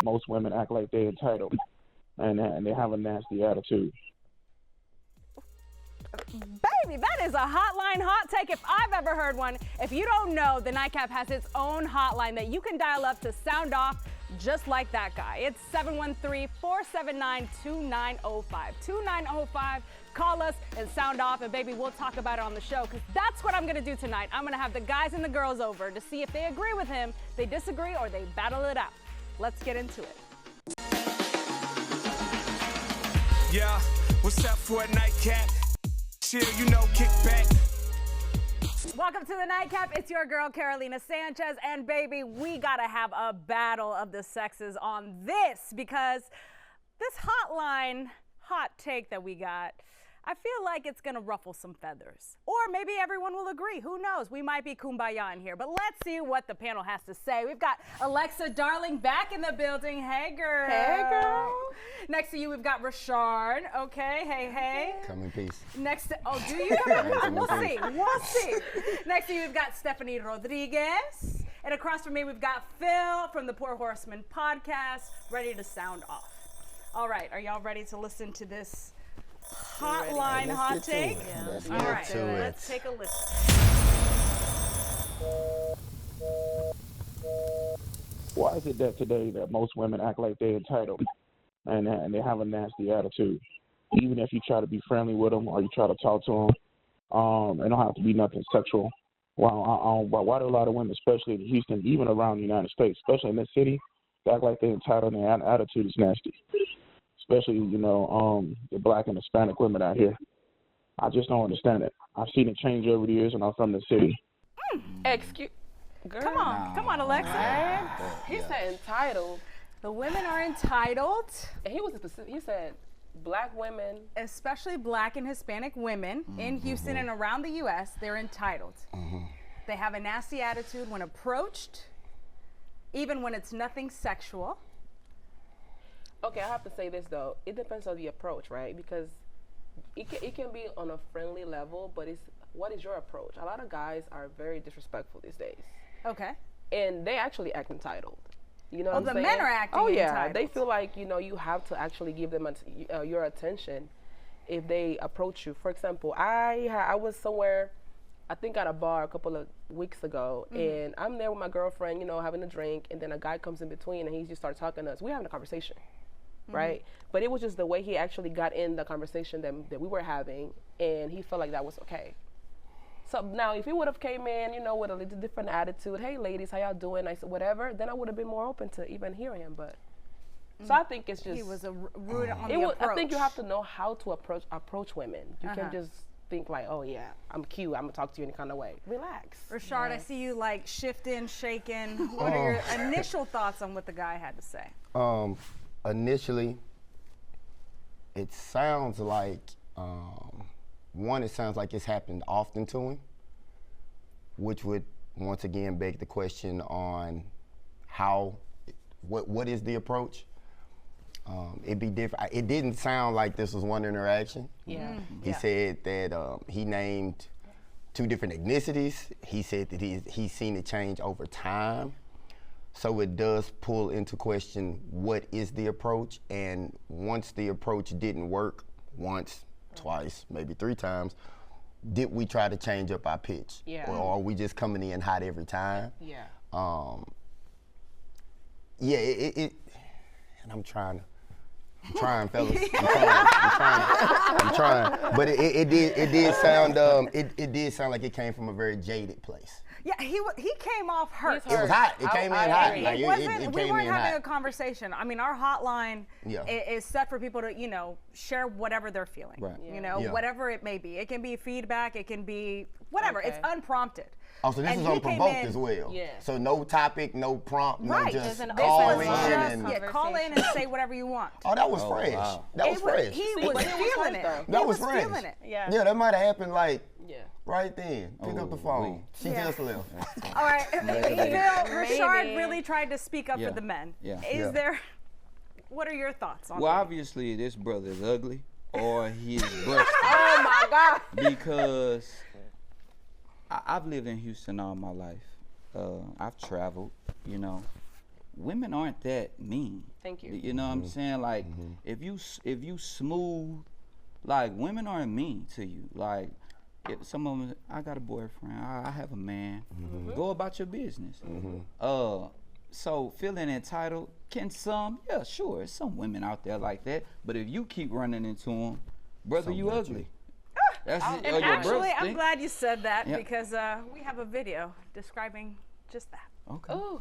most women act like they're entitled, and they have a nasty attitude. Baby, that is a hotline hot take if I've ever heard one. If you don't know, the Nightcap has its own hotline that you can dial up to sound off just like that guy. It's 713-479-2905. 2905. Call us and sound off, and baby, we'll talk about it on the show, because that's what I'm gonna do tonight. I'm gonna have the guys and the girls over to see if they agree with him, they disagree, or they battle it out. Let's get into it. Yeah, what's up for a nightcap? Chill, you know, kick back. Welcome to the Nightcap. It's your girl, Carolina Sanchez. And baby, we gotta have a battle of the sexes on this, because this hotline hot take that we got, I feel like it's gonna ruffle some feathers. Or maybe everyone will agree. Who knows? We might be kumbaya in here. But let's see what the panel has to say. We've got Alexa Darling back in the building. Hey, girl. Hey, girl. Next to you, we've got Rashard. Okay, hey. Come in peace. Next to, oh, do you come in? We'll see. Next to you, we've got Stephanie Rodriguez. And across from me, we've got Phil from the Poor Horseman podcast, ready to sound off. All right, are y'all ready to listen to this hotline hot take? Let's All get right, to it. let's take a listen. Why is it that today that most women act like they're entitled, and they have a nasty attitude? Even if you try to be friendly with them or you try to talk to them, it don't have to be nothing sexual. Why do a lot of women, especially in Houston, even around the United States, especially in this city, they act like they're entitled and their attitude is nasty? Especially, the black and Hispanic women out here. I just don't understand it. I've seen it change over the years, and I'm from the city. Excuse, girl. Come on, Alexa. He said entitled. The women are entitled, And he was specific. He said black women. especially black and Hispanic women in Houston and around the U.S., they're entitled. They have a nasty attitude when approached, even when it's nothing sexual. Okay, I have to say this though. It depends on the approach, right? Because it can be on a friendly level, but what is your approach? A lot of guys are very disrespectful these days, Okay. and they actually act entitled. You know Oh, what I'm the saying? men are acting Oh yeah, entitled. they feel like you have to actually give them your attention if they approach you. For example, I was somewhere, I think at a bar a couple of weeks ago, and I'm there with my girlfriend, having a drink, and then a guy comes in between and he just starts talking to us. We're having a conversation. Right? But it was just the way he actually got in the conversation that we were having, and he felt like that was okay. So now if he would have came in, with a little different attitude, hey ladies, how y'all doing? I said whatever, then I would have been more open to even hearing him. But so I think it's just He was rude on the approach. I think you have to know how to approach women. You can't just think like, oh yeah, I'm cute, I'm gonna talk to you any kind of way. Relax. Rashard, I see you like shifting, shaking. What are your initial thoughts on what the guy had to say? Initially, it sounds like, it sounds like it's happened often to him, which would once again beg the question on what is the approach? It'd be different. It didn't sound like this was one interaction. Yeah. He said that he named 2 different ethnicities. He said that he's seen it change over time. So it does pull into question what is the approach, and once the approach didn't work once, twice, maybe 3 times, did we try to change up our pitch? Yeah. Or are we just coming in hot every time? Yeah. And I'm trying, fellas. I'm trying. But it did sound like it came from a very jaded place. Yeah, he came off hurt. It was hot. It came in hot. agree. Like, We came weren't in having hot. a conversation. I mean, our hotline is set for people to, share whatever they're feeling. Right. Yeah. Whatever it may be. It can be feedback. It can be whatever. Okay. It's unprompted. Oh, so this And is he unprovoked came in- as well. Yeah. So no topic, no prompt, Right. no just Just an call open in line. and. Call in and say whatever you want. Oh, that was fresh. wow. That was fresh. He See, was but it was feeling hurt, it. though. That He was fresh. feeling it. Yeah. Yeah, that might have happened like Yeah. right then. Pick up the phone. She Yeah. just left. All right. Phil, Rashard really tried to speak up Yeah. for the men. Yeah. Is there, what are your thoughts on Well, that? obviously, this brother is ugly or he is busted Oh my God. because I've lived in Houston all my life. I've traveled, women aren't that mean. Thank you. You know what I'm saying? Like, if you smooth, like, women aren't mean to you. Like, if some of them, I got a boyfriend, I have a man. Go about your business. So feeling entitled, can some? Yeah, sure. There's some women out there like that. But if you keep running into them, brother, you ugly. That's it. And actually, I'm glad you said that because we have a video describing just that. Okay. Ooh.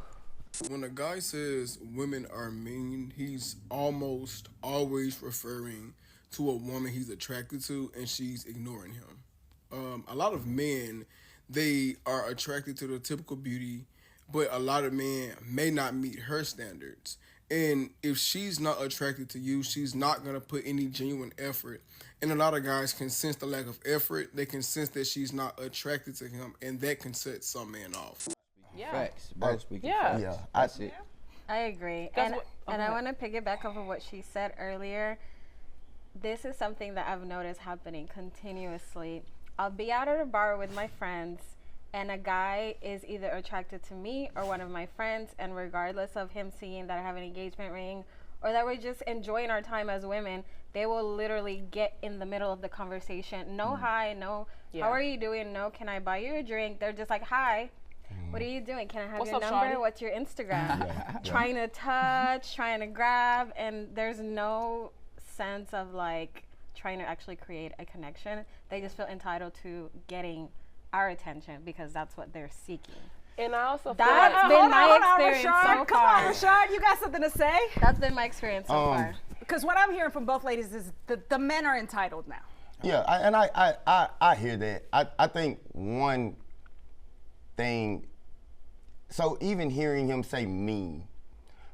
When a guy says women are mean, he's almost always referring to a woman he's attracted to, and she's ignoring him. A lot of men, they are attracted to the typical beauty, but a lot of men may not meet her standards. And if she's not attracted to you, she's not going to put any genuine effort. And a lot of guys can sense the lack of effort. They can sense that she's not attracted to him, and that can set some men off. Yeah. Facts. Bro speaking Yeah. facts. Yeah, That's it. I agree. That's And, what- and I okay. want to piggyback off of what she said earlier. This is something that I've noticed happening continuously. I'll be out at a bar with my friends, and a guy is either attracted to me or one of my friends, and regardless of him seeing that I have an engagement ring or that we're just enjoying our time as women, they will literally get in the middle of the conversation. No hi, no, how are you doing? No, can I buy you a drink? They're just like, hi. What are you doing? Can I have What's your up, number? shawty? What's your Instagram? Trying to touch, trying to grab, and there's no sense of like trying to actually create a connection. They just feel entitled to getting our attention because that's what they're seeking. And I also feel That's like, been Hold my on, experience Rashard. so Come on, far. Rashard. You got something to say? That's been my experience so far. Because what I'm hearing from both ladies is the men are entitled now. Yeah, I hear that. I think one thing, so even hearing him say mean,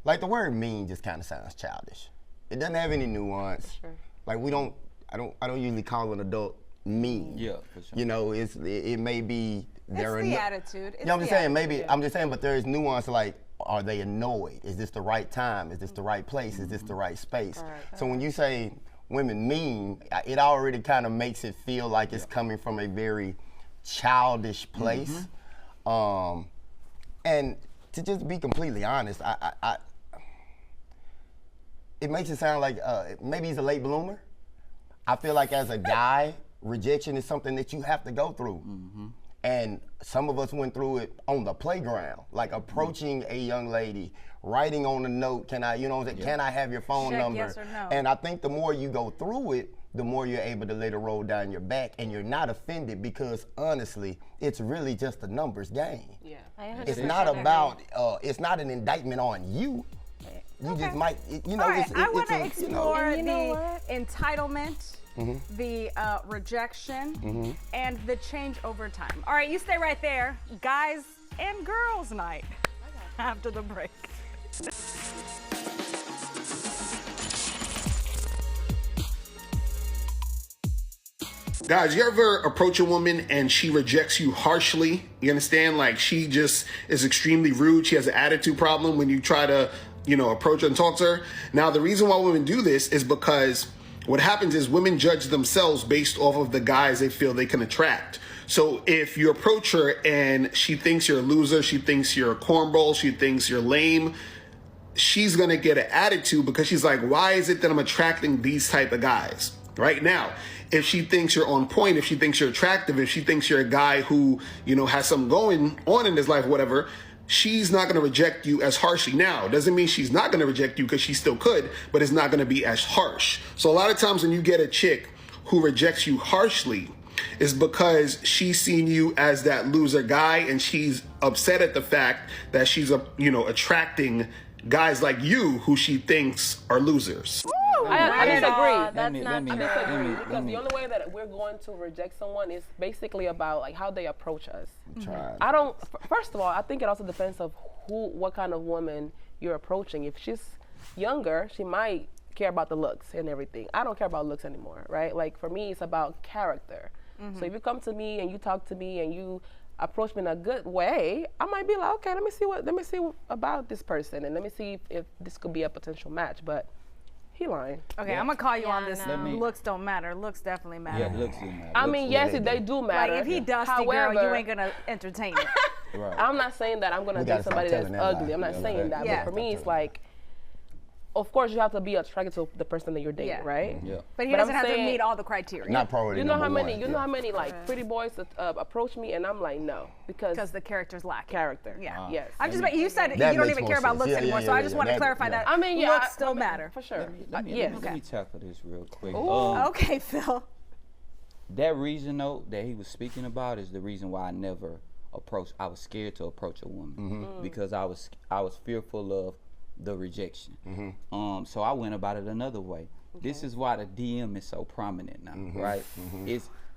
like the word mean just kind of sounds childish. It doesn't have any nuance. Sure. Like I don't usually call an adult mean. Yeah, for sure. You know, it may be there. It's the attitude. You know what I'm saying? Maybe I'm just saying, but there is nuance. Like, are they annoyed? Is this the right time? Is this the right place? Is this the right space? So when you say women mean, it already kind of makes it feel like it's coming from a very childish place. And to just be completely honest, it makes it sound like maybe he's a late bloomer. I feel like as a guy, rejection is something that you have to go through. And some of us went through it on the playground, like approaching a young lady, writing on a note, can I have your phone Check number? yes or no. And I think the more you go through it, the more you're able to let it roll down your back, and you're not offended because honestly, it's really just a numbers game. yeah. I 100% It's not agree. about, it's not an indictment on you. You just might, you know, All right, I want it's to a, explore And you know the what? entitlement, the rejection, and the change over time. All right, you stay right there. Guys and girls night after the break. Guys, you ever approach a woman and she rejects you harshly? You understand? Like, she just is extremely rude. She has an attitude problem when you try to, approach her and talk to her. Now, the reason why women do this is because what happens is women judge themselves based off of the guys they feel they can attract. So if you approach her and she thinks you're a loser, she thinks you're a cornball, she thinks you're lame, she's going to get an attitude because she's like, why is it that I'm attracting these type of guys? Right now, if she thinks you're on point, if she thinks you're attractive, if she thinks you're a guy who, has something going on in his life, whatever, she's not going to reject you as harshly. Now, doesn't mean she's not going to reject you because she still could, but it's not going to be as harsh. So a lot of times when you get a chick who rejects you harshly, is because she's seen you as that loser guy and she's upset at the fact that she's, attracting guys like you who she thinks are losers. I disagree. That's Let me- not let me- true. Disagree, because the only way that we're going to reject someone is basically about like how they approach us. I don't. First of all, I think it also depends of what kind of woman you're approaching. If she's younger, she might care about the looks and everything. I don't care about looks anymore, right? Like for me, it's about character. So if you come to me and you talk to me and you approach me in a good way, I might be like, okay, let me see about this person and let me see if this could be a potential match. But he lying. Okay, I'm gonna call you on Yeah, this. no. Looks don't matter. Looks definitely matter. Yeah, looks do matter. I Looks mean, do yes, matter. they do matter. Like if he dusty, girl, you However- ain't gonna entertain it. Right. I'm not saying that I'm gonna We date gotta stop somebody that's telling that ugly. lie. I'm not Yeah, saying that. yeah. But for me, it's like, of course, you have to be attracted to the person that you're dating, Yeah. right? Yeah. But he But I'm doesn't have to saying- meet all the criteria. Not priority You know number how many? one, You yeah. know how many like pretty boys that, approach me, and I'm like, no, because Because the character's lacking. character. Yeah. Yes. I'm just. You said That you don't makes even more care about sense. looks Yeah, anymore, yeah, so I yeah, just yeah. want to That- clarify yeah. that. I mean, yeah, looks still matter. for sure. Let me, Yes. let me tackle this real quick. Okay, Phil. That reason though that he was speaking about is the reason why I never approached. I was scared to approach a woman because I was fearful of the rejection. So I went about it another way. This is why the DM is so prominent now, right?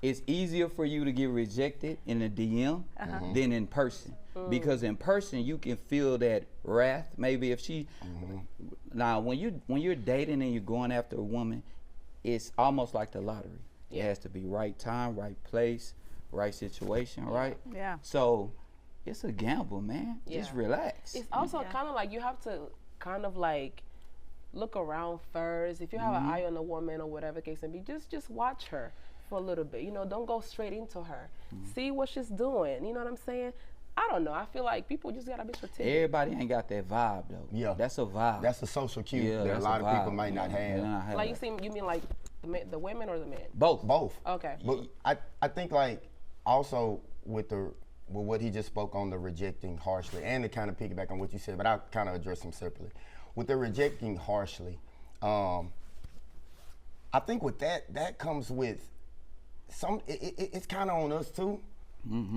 It's easier for you to get rejected in a DM than in person, because in person you can feel that wrath. Maybe if she now when you're dating and you're going after a woman, it's almost like the lottery. It has to be right time, right place, right situation, right? Yeah. So it's a gamble, man. Just Yeah. relax. It's also kind of like you have to kind of like look around first. If you have an eye on a woman or whatever case may be, just watch her for a little bit. You know, don't go straight into her. See what she's doing. You know what I'm saying? I don't know. I feel like people just gotta be strategic. Everybody ain't got that vibe though. Yeah. That's a vibe. That's a social cue Yeah, that a that's lot of people vibe. might not Yeah, have. they don't have Like you that. see, you mean like the women or the men? Both. Both. Okay. But I think like also with what he just spoke on, the rejecting harshly, and to kind of piggyback on what you said, but I'll kind of address them separately. With the rejecting harshly, I think with that comes with it's kind of on us too.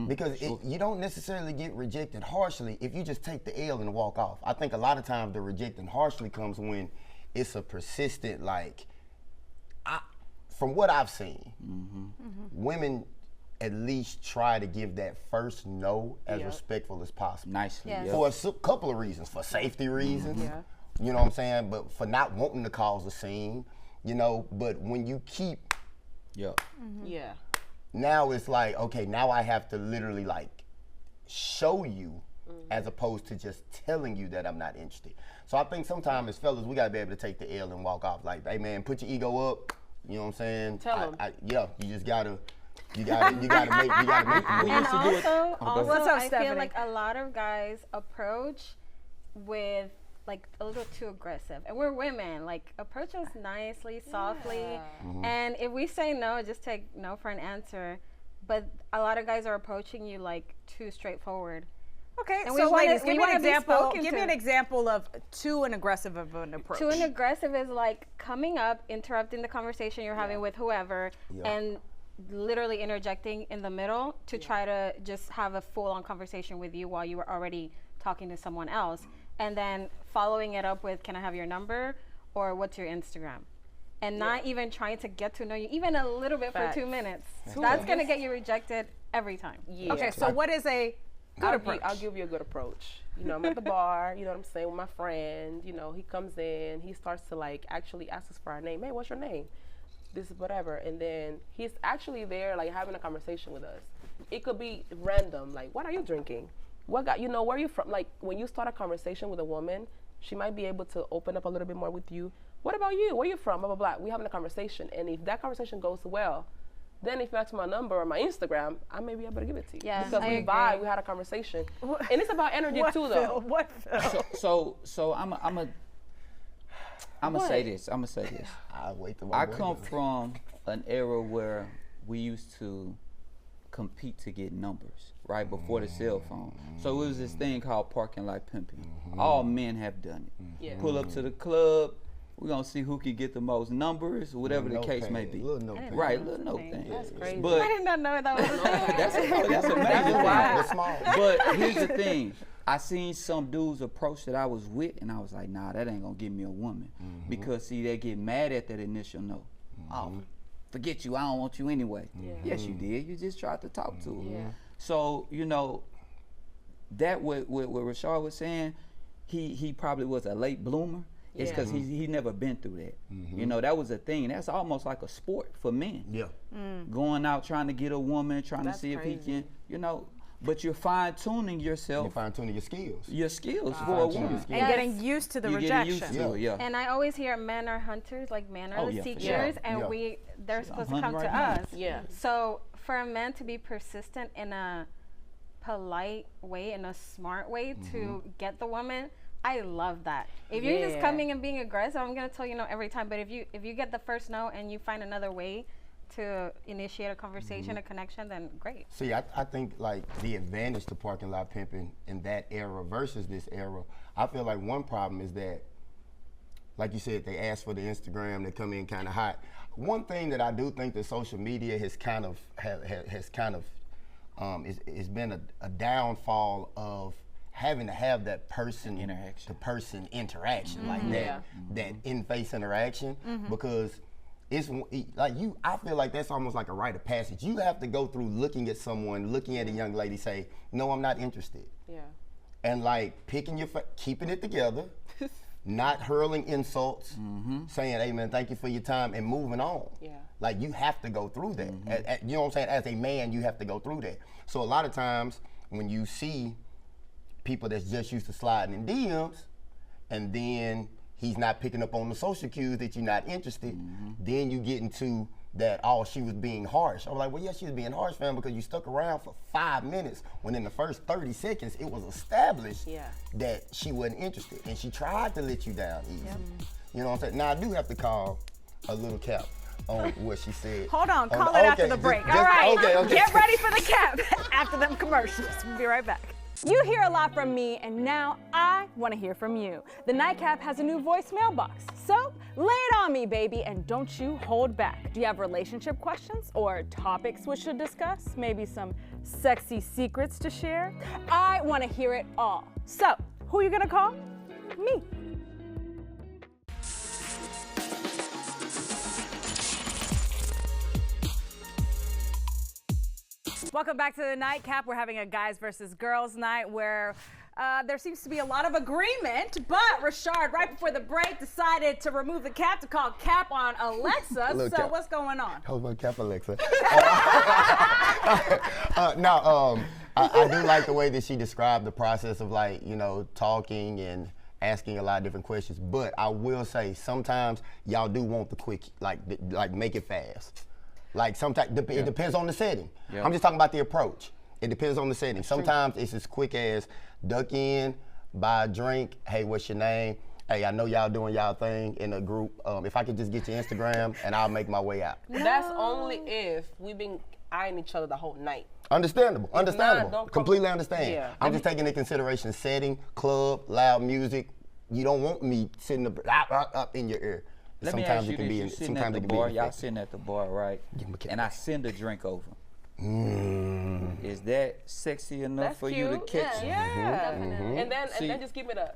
Because you don't necessarily get rejected harshly if you just take the L and walk off. I think a lot of times the rejecting harshly comes when it's a persistent, like, from what I've seen, women at least try to give that first no as respectful as possible. Nicely. Yes. Yeah. For a couple of reasons. For safety reasons, Yeah. you know what I'm saying? But for not wanting to cause a scene, you know, but when you keep, Yeah. Yeah. now it's like, okay, now I have to literally like show you as opposed to just telling you that I'm not interested. So I think sometimes as fellas, we gotta be able to take the L and walk off. Like, hey man, put your ego up. You know what I'm saying? Tell 'em. Yeah, you just gotta, you gotta make the move. And used to do it. also, What's up, I Stephanie? feel like a lot of guys approach with like a little too aggressive, and we're women. Like approach us nicely, softly, and if we say no, just take no for an answer. But a lot of guys are approaching you like too straightforward. Okay, And we so wanna- ladies, we give me an wanna be example. spoken Give me to. an example of too aggressive of an approach. Too aggressive is like coming up, interrupting the conversation you're having with whoever, and literally interjecting in the middle to try to just have a full-on conversation with you while you were already talking to someone else, and then following it up with, "Can I have your number?" or "What's your Instagram?" And not even trying to get to know you even a little bit Facts. for 2 minutes. That's gonna get you rejected every time. Yeah. Okay, so what is a good approach? I'll give you a good approach. You know, I'm at the bar, you know what I'm saying, with my friend. You know, he comes in, he starts to like actually ask us for our name. Hey, what's your name? This is whatever. And then he's actually there like having a conversation with us. It could be random, like, what are you drinking? What got, you know, where are you from? Like when you start a conversation with a woman, she might be able to open up a little bit more with you. What about you? Where you from? Blah, blah, blah. We having a conversation. And if that conversation goes well, then if you ask my number or my Instagram, I may be able to give it to you. Yeah, because I we agree. vibe, we had a conversation. And it's about energy What, too, Phil? though. What, Phil? So I'm gonna say this. I'm gonna say this. I wait till I come from an era where we used to compete to get numbers, right, before the cell phone. So it was this thing called parking lot pimping. All men have done it. Yeah. Pull up to the club. We're gonna see who can get the most numbers, whatever the case may be. Little notepad. Right, little note thing. That's crazy. But I did not know that was a thing. that's a major Wow. one. The small. But here's the thing. I seen some dudes approach that I was with, and I was like, nah, that ain't gonna give me a woman. Because, see, they get mad at that initial no. Oh, forget you, I don't want you anyway. Yes, you did. You just tried to talk to her. So, you know, that what Rashard was saying, he probably was a late bloomer. It's because he never been through that. You know, that was a thing. That's almost like a sport for men. Yeah. Going out trying to get a woman, trying That's to see if he crazy. can, you know, but you're fine-tuning You're yourself, fine-tuning your skills. your skills for a Fine-tuning woman. your skills. And getting used to the You're rejection. getting used to it, yeah. And I always hear men are hunters, like men are Oh, the yeah, for seekers, sure. and Yeah. they're supposed to hunting come to right now. us. Yeah. So for a man to be persistent in a polite way and a smart way to get the woman, I love that. If you're just coming and being aggressive, I'm gonna tell you no every time. But if you get the first no and you find another way to initiate a conversation, a connection, then great. See, I think like the advantage to parking lot pimping in that era versus this era, I feel like one problem is that, like you said, they ask for the Instagram, they come in kind of hot. One thing that I do think that social media has kind of it's been a downfall of having to have that person interaction, person interaction, like that in-face interaction, because it's like I feel like that's almost like a rite of passage. You have to go through looking at someone, looking at a young lady, say, no, I'm not interested. Yeah. And like keeping it together, not hurling insults, saying, hey man, thank you for your time, and moving on. Yeah. Like you have to go through that. You know what I'm saying? As a man, you have to go through that. So a lot of times when you see people that's just used to sliding in DMs, and then he's not picking up on the social cues that you're not interested, then you get into that, oh, she was being harsh. I'm like, well, yeah, she was being harsh, fam, because you stuck around for 5 minutes when in the first 30 seconds it was established that she wasn't interested, and she tried to let you down easy. You know what I'm saying? Now, I do have to call a little cap on what she said. Hold on, call it after the break. All right, get ready for the cap after them commercials. We'll be right back. You hear a lot from me, and now I want to hear from you. The Nightcap has a new voicemail box, so lay it on me, baby, and don't you hold back. Do you have relationship questions or topics we should discuss? Maybe some sexy secrets to share? I want to hear it all. So, who are you gonna call? Me. Welcome back to the Nightcap. We're having a guys versus girls night where there seems to be a lot of agreement, but Rashard, right before the break, decided to remove the cap to call cap on Alexa. So Cap. What's going on? Hold my cap, Alexa. I do like the way that she described the process of, like, you know, talking and asking a lot of different questions. But I will say, sometimes y'all do want the quick, like make it fast. Like sometimes it depends on the setting. I'm just talking about the approach. It depends on the setting. Sometimes it's as quick as duck in, buy a drink. Hey, what's your name? Hey, I know y'all doing y'all thing in a group. If I could just get your Instagram, and I'll make my way out. That's only if we've been eyeing each other the whole night. Understandable. Not, Completely understand. Yeah. I'm just taking into consideration setting, club, loud music. You don't want me sitting up in your ear. Let me ask you this, you sitting at the bar, y'all sitting at the bar, right? And I send a drink over. Is that sexy enough for you to catch? Yeah. And then just give me the.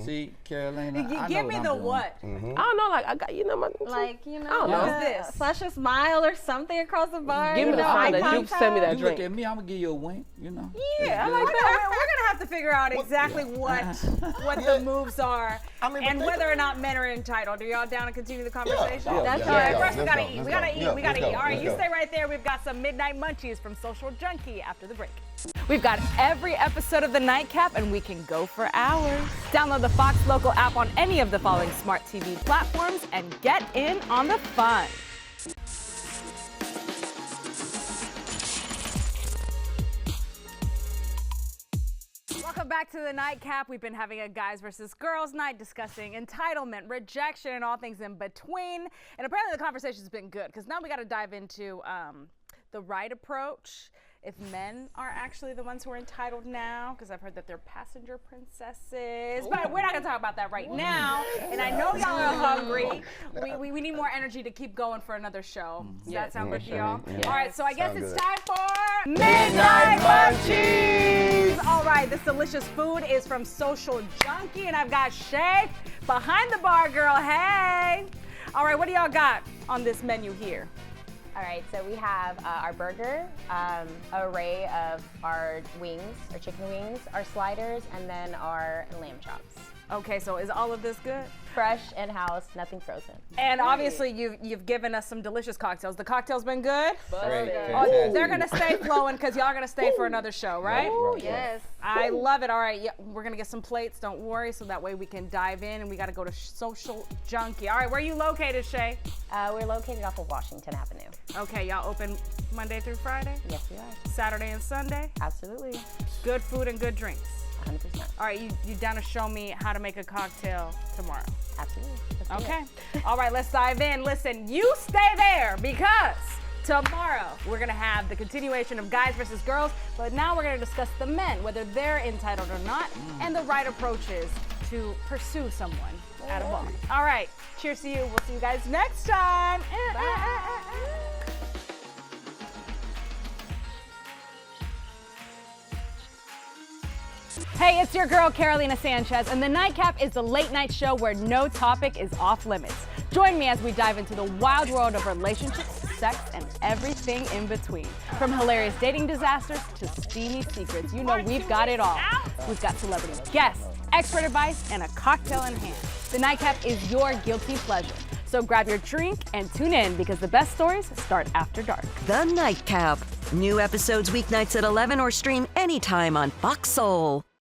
See, Carolina, you give me the what? I don't know, like I got, you know, like, you know, I don't know. What is this? Flash a smile or something across the bar. Give me the sign that you send me that you drink. look at me, I'm gonna give you a wink, you know. Yeah, I like that. We're gonna have to figure out exactly what the moves are, and whether or not men are entitled. Are y'all down to continue the conversation? That's all right. right. First, we gotta eat. We gotta eat. All right, you stay right there. We've got some midnight munchies from Social Junkie after the break. We've got every episode of the Nightcap, and we can go for hours. Download the Fox Local app on any of the following smart TV platforms and get in on the fun. Welcome back to the Nightcap. We've been having a guys versus girls night discussing entitlement, rejection, and all things in between. And apparently the conversation's been good, because now we got to dive into the right approach. If men are actually the ones who are entitled now, because I've heard that they're passenger princesses. But we're not going to talk about that right now. And I know y'all are hungry. We need more energy to keep going for another show. Does that sound good to y'all? All right, so I guess it's time for Midnight Munchies. All right, this delicious food is from Social Junkie, and I've got Shay behind the bar, girl. Hey. All right, what do y'all got on this menu here? All right, so we have our burger, an array of our wings, our chicken wings, our sliders, and then our lamb chops. Okay, so is all of this good? Fresh, in-house, nothing frozen. And obviously you've given us some delicious cocktails. The cocktails been good? Great. Oh, they're gonna stay flowing because y'all are gonna stay for another show, right? Ooh, yes. I love it. All right, yeah, we're gonna get some plates, don't worry, so that way we can dive in, and we gotta go to Social Junkie. All right, where are you located, Shay? We're located off of Washington Avenue. Okay, y'all open Monday through Friday? Yes, we are. Saturday and Sunday? Absolutely. Good food and good drinks. 100%. All right, you down to show me how to make a cocktail tomorrow? Absolutely. Let's do Okay. it. All right, let's dive in. Listen, you stay there because tomorrow we're going to have the continuation of guys versus girls, but now we're going to discuss the men, whether they're entitled or not, and the right approaches to pursue someone at a bar. All right. Cheers to you. We'll see you guys next time. Hey, it's your girl, Carolina Sanchez, and The Nightcap is the late night show where no topic is off limits. Join me as we dive into the wild world of relationships, sex, and everything in between. From hilarious dating disasters to steamy secrets, you know we've got it all. We've got celebrity guests, expert advice, and a cocktail in hand. The Nightcap is your guilty pleasure. So grab your drink and tune in because the best stories start after dark. The Nightcap. New episodes weeknights at 11 or stream anytime on Fox Soul.